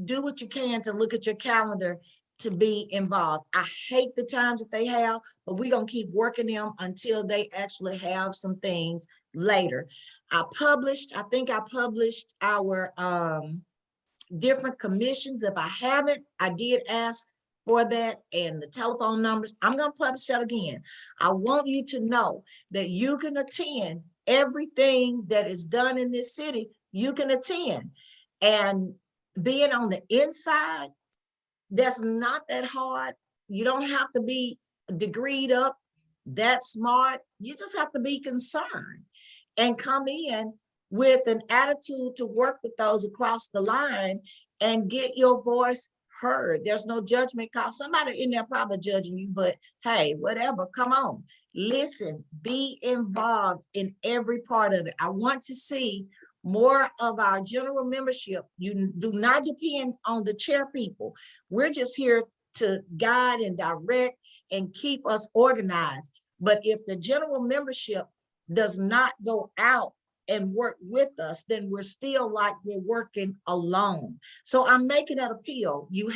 do what you can to look at your calendar to be involved. I hate the times that they have, but we're going to keep working them until they actually have some things later. I think I published our different commissions. If I haven't, I did ask for that and the telephone numbers. I'm going to publish that again. I want you to know that you can attend everything that is done in this city. You can attend, and being on the inside, that's not that hard. You don't have to be degreed up, that smart. You just have to be concerned and come in with an attitude to work with those across the line and get your voice heard. There's no judgment call. Somebody in there probably judging you, but hey, whatever, come on. Listen, be involved in every part of it. I want to see more of our general membership. You do not depend on the chair people. We're just here to guide and direct and keep us organized. But if the general membership does not go out and work with us, then we're still like we're working alone. So I'm making that appeal. You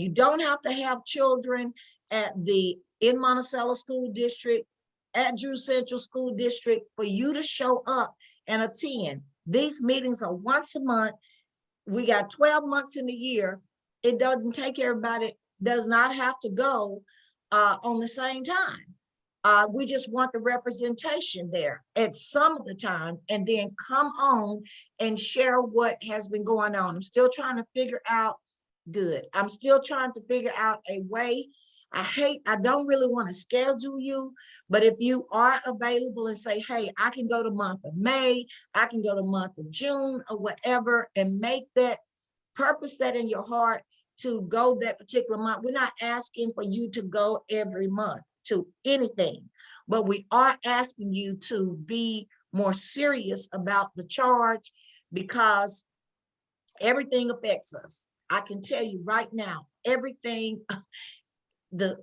don't have to have children in Monticello School District, at Drew Central School District for you to show up and attend. These meetings are once a month. We got 12 months in a year. It doesn't take everybody, does not have to go on the same time. We just want the representation there at some of the time, and then come on and share what has been going on. I'm still trying to figure out I'm still trying to figure out a way. I don't really want to schedule you, but if you are available and say, hey, I can go to month of May, I can go to month of June or whatever, and purpose that in your heart to go that particular month. We're not asking for you to go every month to anything, but we are asking you to be more serious about the charge, because everything affects us. I can tell you right now, everything, I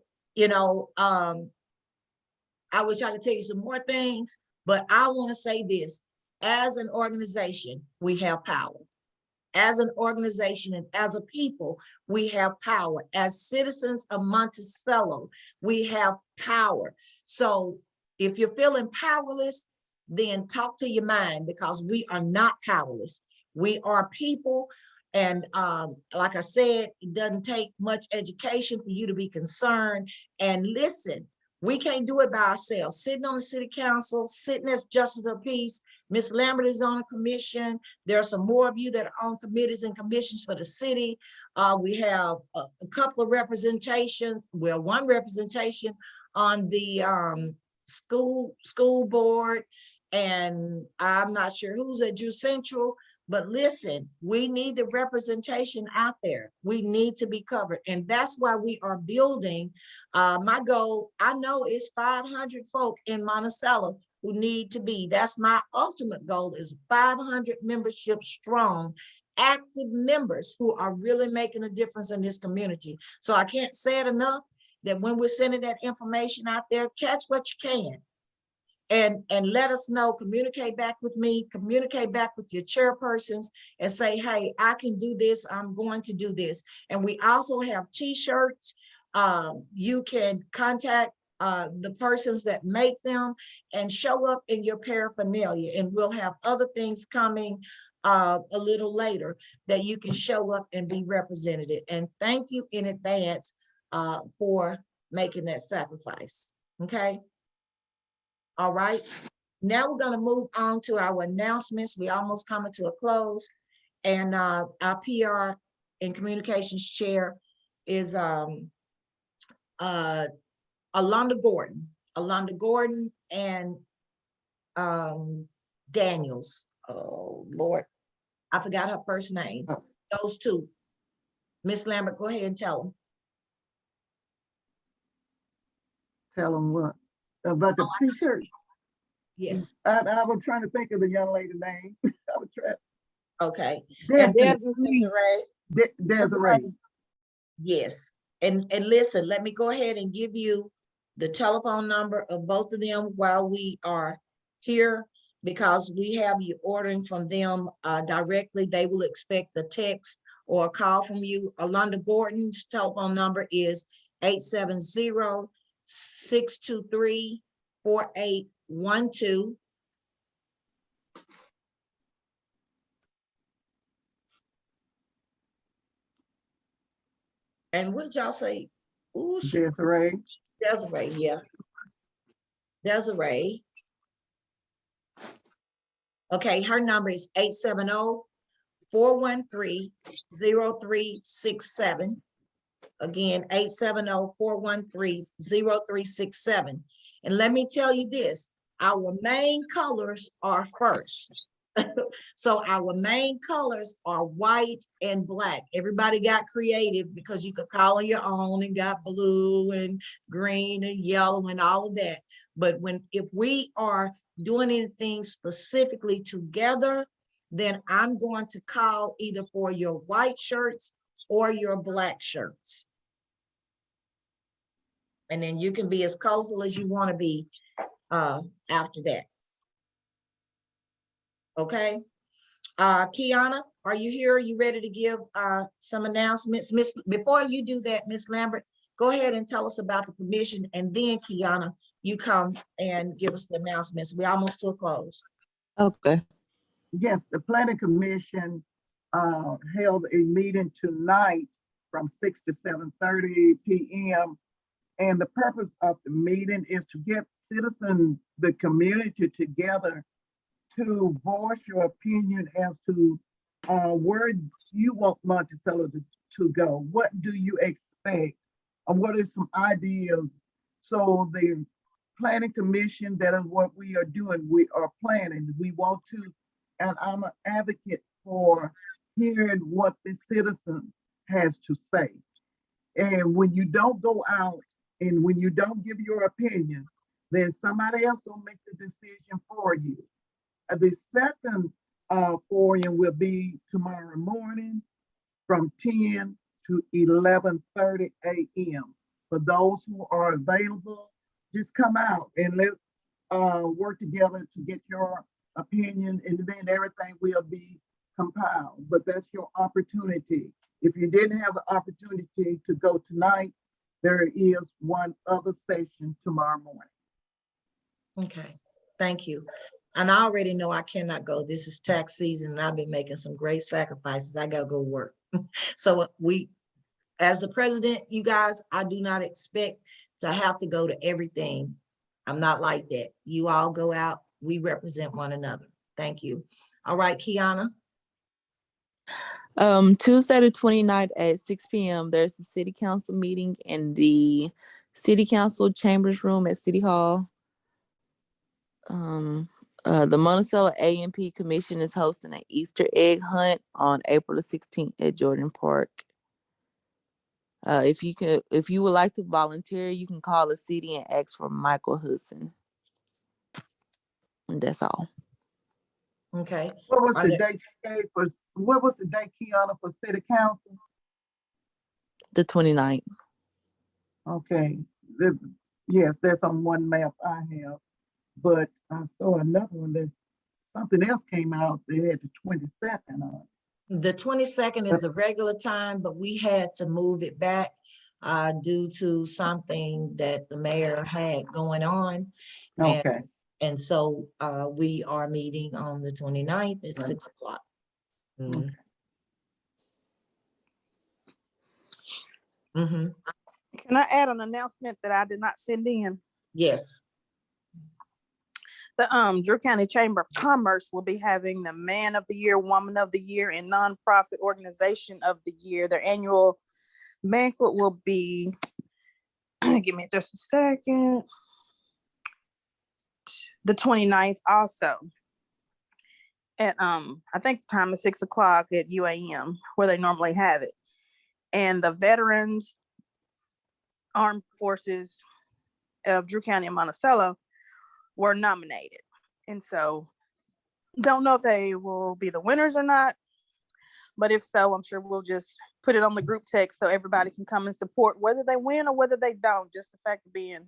wish I could tell you some more things, but I want to say this: as an organization, we have power. As an organization and as a people, we have power. As citizens of Monticello, we have power. So if you're feeling powerless, then talk to your mind, because we are not powerless. We are people. And like I said, it doesn't take much education for you to be concerned. And listen, we can't do it by ourselves. Sitting on the city council, sitting as justice of peace, Ms. Lambert is on a commission. There are some more of you that are on committees and commissions for the city. We have a couple of representations. Well, one representation on the school board, and I'm not sure who's at Drew Central. But listen, we need the representation out there. We need to be covered. And that's why we are building. My goal, I know, is 500 folk in Monticello who need to be. That's my ultimate goal, is 500 membership strong, active members who are really making a difference in this community. So I can't say it enough that when we're sending that information out there, catch what you can. And let us know, communicate back with me, communicate back with your chairpersons and say, hey, I can do this, I'm going to do this. And we also have t-shirts. You can contact the persons that make them and show up in your paraphernalia, and we'll have other things coming a little later that you can show up and be represented. And thank you in advance for making that sacrifice. Okay. All right. Now we're gonna move on to our announcements. We almost coming to a close. And our PR and communications chair is Alonda Gordon. Alonda Gordon and Daniels. Oh, Lord. I forgot her first name. Those two. Miss Lambert, go ahead and tell them. Tell them what? About the t-shirt. Yes, I was trying to think of the young lady's name. I was trying. okay. Desiree. Desiree. Yes, and listen, let me go ahead and give you the telephone number of both of them while we are here, because we have you ordering from them directly. They will expect a text or a call from you. Alonda Gordon's telephone number is 870-623-4812. And what did y'all say? Ooh, Desiree. Desiree, yeah. Desiree. Okay, her number is 870-413-0367. Again, 870-413-0367. And let me tell you this, our main colors are first. So our main colors are white and black. Everybody got creative because you could call on your own and got blue and green and yellow and all of that. But if we are doing anything specifically together, then I'm going to call either for your white shirts or your black shirts. And then you can be as colorful as you want to be after that. Okay. Kiana, are you here? Are you ready to give some announcements? Before you do that, Miss Lambert, go ahead and tell us about the commission, and then Kiana, you come and give us the announcements. We're almost to a close. Okay. Yes, the planning commission held a meeting tonight from 6 to 7:30 p.m. And the purpose of the meeting is to get citizens, the community together to voice your opinion as to where you want Monticello to go. What do you expect? And what are some ideas? So the planning commission, that is what we are doing. We are planning. We want to, and I'm an advocate for hearing what the citizen has to say. And when you don't go out and when you don't give your opinion, then somebody else gonna make the decision for you. The second forum will be tomorrow morning from 10 to 11:30 a.m. For those who are available, just come out and let's work together to get your opinion, and then everything will be compiled. But that's your opportunity. If you didn't have the opportunity to go tonight, there is one other session tomorrow morning. Okay, thank you. And I already know I cannot go. This is tax season and I've been making some great sacrifices. I gotta go work. So as the president, you guys, I do not expect to have to go to everything. I'm not like that. You all go out, we represent one another. Thank you. All right, Kiana. Tuesday the 29th at 6 p.m. there's a city council meeting in the city council chambers room at City Hall. The Monticello A&P Commission is hosting an Easter egg hunt on April the 16th at Jordan Park. If you would like to volunteer, you can call the city and ask for Michael Hudson. And that's all. Okay. What was the date Kiana, for city council? The 29th. Okay. Yes, that's on one map I have. But I saw another one that something else came out. They had the 22nd on. The 22nd is the regular time, but we had to move it back due to something that the mayor had going on. Okay. And so we are meeting on the 29th at 6 o'clock. Okay. Mm-hmm. Can I add an announcement that I did not send in? Yes. The Drew County Chamber of Commerce will be having the Man of the Year, Woman of the Year, and Nonprofit Organization of the Year. Their annual banquet will be, give me just a second, the 29th also. At I think the time is 6 o'clock at UAM where they normally have it. And the Veterans Armed Forces of Drew County and Monticello were nominated. And so don't know if they will be the winners or not, but if so, I'm sure we'll just put it on the group text so everybody can come and support whether they win or whether they don't. Just the fact of being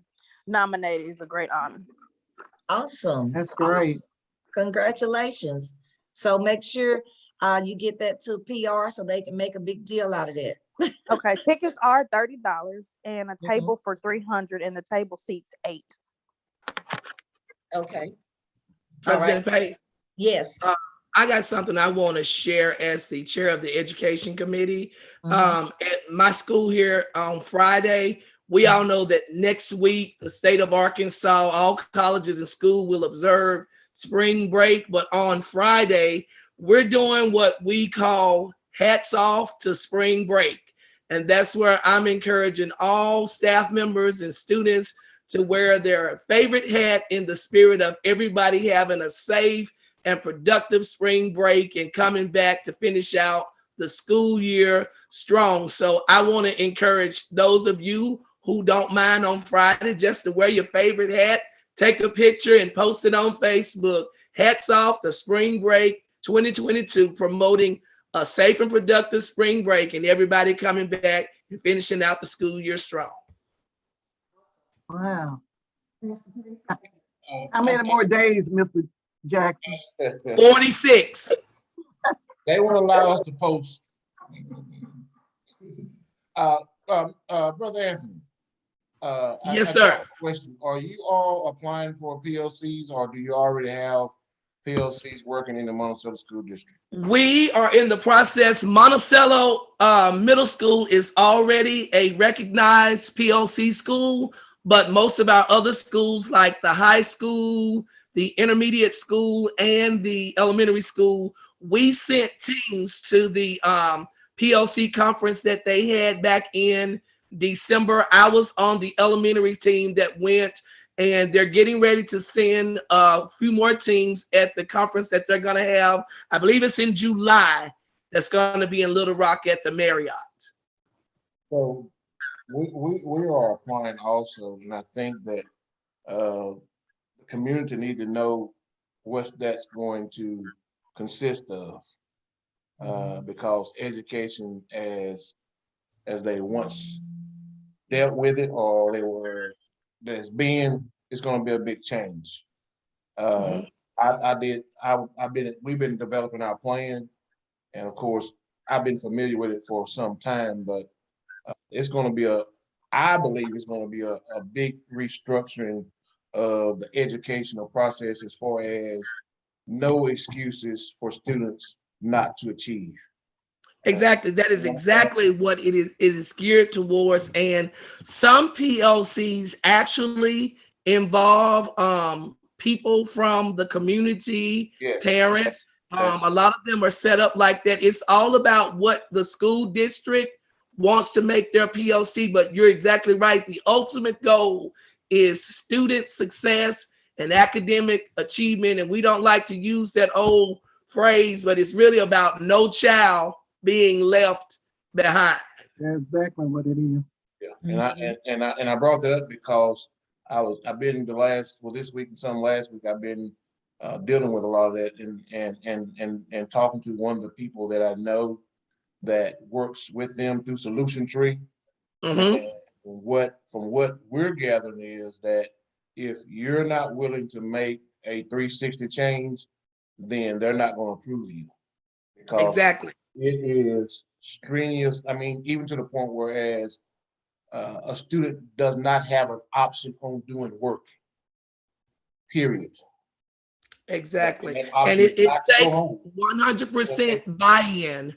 nominated is a great honor. Awesome. That's great. Awesome. Congratulations. So make sure you get that to PR so they can make a big deal out of that. Okay, tickets are $30 and a table for $300 and the table seats 8. Okay. President Pace, Yes. I got something I want to share as the chair of the education committee. At my school here on Friday, we all know that next week, the state of Arkansas, all colleges and schools will observe spring break. But on Friday, we're doing what we call hats off to spring break. And that's where I'm encouraging all staff members and students to wear their favorite hat in the spirit of everybody having a safe and productive spring break and coming back to finish out the school year strong. So I want to encourage those of you who don't mind on Friday just to wear your favorite hat, take a picture and post it on Facebook. Hats off to spring break 2022, promoting a safe and productive spring break and everybody coming back and finishing out the school year strong. Wow. How many more days, Mr. Jackson? 46. They won't allow us to post. Brother Anthony. Yes, I sir. got a question. Are you all applying for PLCs or do you already have PLCs working in the Monticello School District? We are in the process. Monticello Middle School is already a recognized PLC school, but most of our other schools like the high school, the intermediate school, and the elementary school, we sent teams to the PLC conference that they had back in December. I was on the elementary team that went, and they're getting ready to send a few more teams at the conference that they're going to have. I believe it's in July. That's going to be in Little Rock at the Marriott. So we are applying also, and I think that the community need to know what that's going to consist of, because education as they once dealt with it or they were it's going to be a big change. We've been developing our plan, and of course I've been familiar with it for some time, but it's going to be I believe it's going to be a big restructuring of the educational process as far as no excuses for students not to achieve. Exactly. That is exactly what it is. It is geared towards. And some PLCs actually involve people from the community, Yes. parents. A lot of them are set up like that. It's all about what the school district wants to make their PLC, but you're exactly right. The ultimate goal is student success and academic achievement. And we don't like to use that old phrase, but it's really about no child being left behind. That's exactly what it is. Yeah, and I brought that up because I've been this week and some last week I've been dealing with a lot of that and talking to one of the people that I know that works with them through Solution Tree. And from what we're gathering is that if you're not willing to make a 360 change, then they're not going to approve you. Because exactly. It is strenuous. I mean, even to the point whereas a student does not have an option on doing work, period. Exactly. And it takes 100% buy-in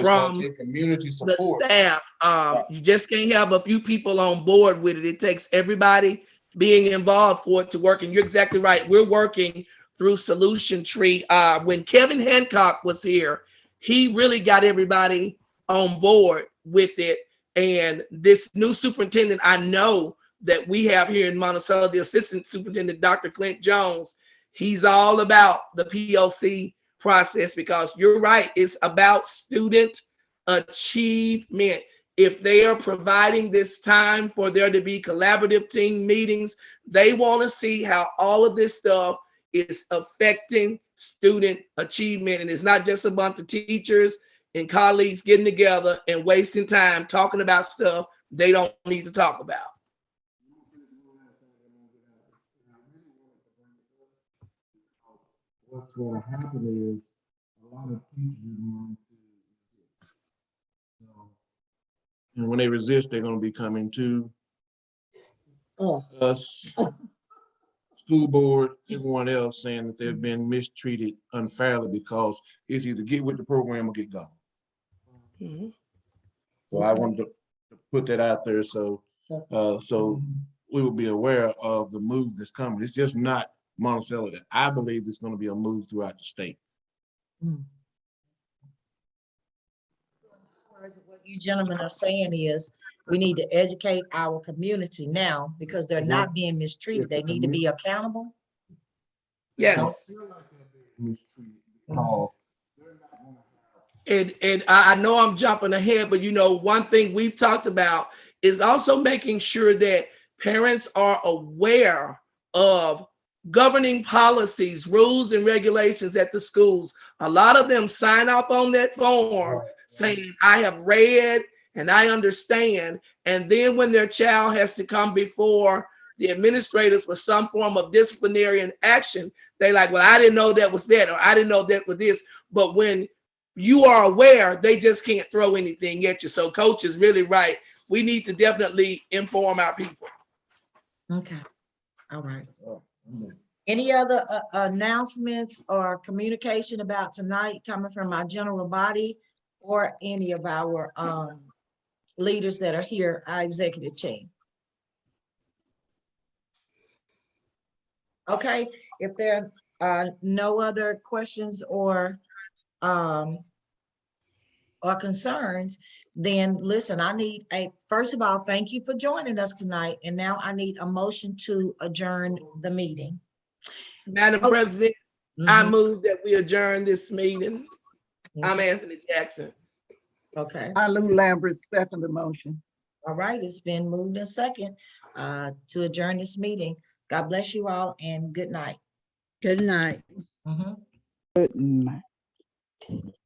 from community support. The staff. You just can't have a few people on board with it. It takes everybody being involved for it to work. And you're exactly right. We're working through Solution Tree. When Kevin Hancock was here, he really got everybody on board with it. And this new superintendent, I know that we have here in Monticello, the assistant superintendent, Dr. Clint Jones, he's all about the POC process, because you're right, it's about student achievement. If they are providing this time for there to be collaborative team meetings, they want to see how all of this stuff is affecting student achievement. And it's not just a bunch of teachers and colleagues getting together and wasting time talking about stuff they don't need to talk about. What's going to happen is a lot of teachers are going to, And when they resist, they're going to be coming to us, school board, everyone else, saying that they've been mistreated unfairly, because it's either get with the program or get gone. Mm-hmm. So I wanted to put that out there, so we will be aware of the move that's coming. It's just not Monticello. I believe it's going to be a move throughout the state. What you gentlemen are saying is we need to educate our community now, because they're not being mistreated. They need to be accountable. Yes. Mistreated because And I know I'm jumping ahead, but you know, one thing we've talked about is also making sure that parents are aware of governing policies, rules, and regulations at the schools. A lot of them sign off on that form saying, I have read and I understand. And then when their child has to come before the administrators for some form of disciplinary action, they like, well, I didn't know that was that, or I didn't know that was this. But when you are aware, they just can't throw anything at you. So Coach is really right. We need to definitely inform our people. Okay. All right. Any other announcements or communication about tonight coming from our general body or any of our leaders that are here, our executive team? Okay, if there are no other questions or concerns, then listen, I need first of all, thank you for joining us tonight. And now I need a motion to adjourn the meeting. Madam President, I move that we adjourn this meeting. I'm Anthony Jackson. Okay. I, Lou Lambert, second the motion. All right, it's been moved and second to adjourn this meeting. God bless you all and good night. Good night. Mhm. Good night.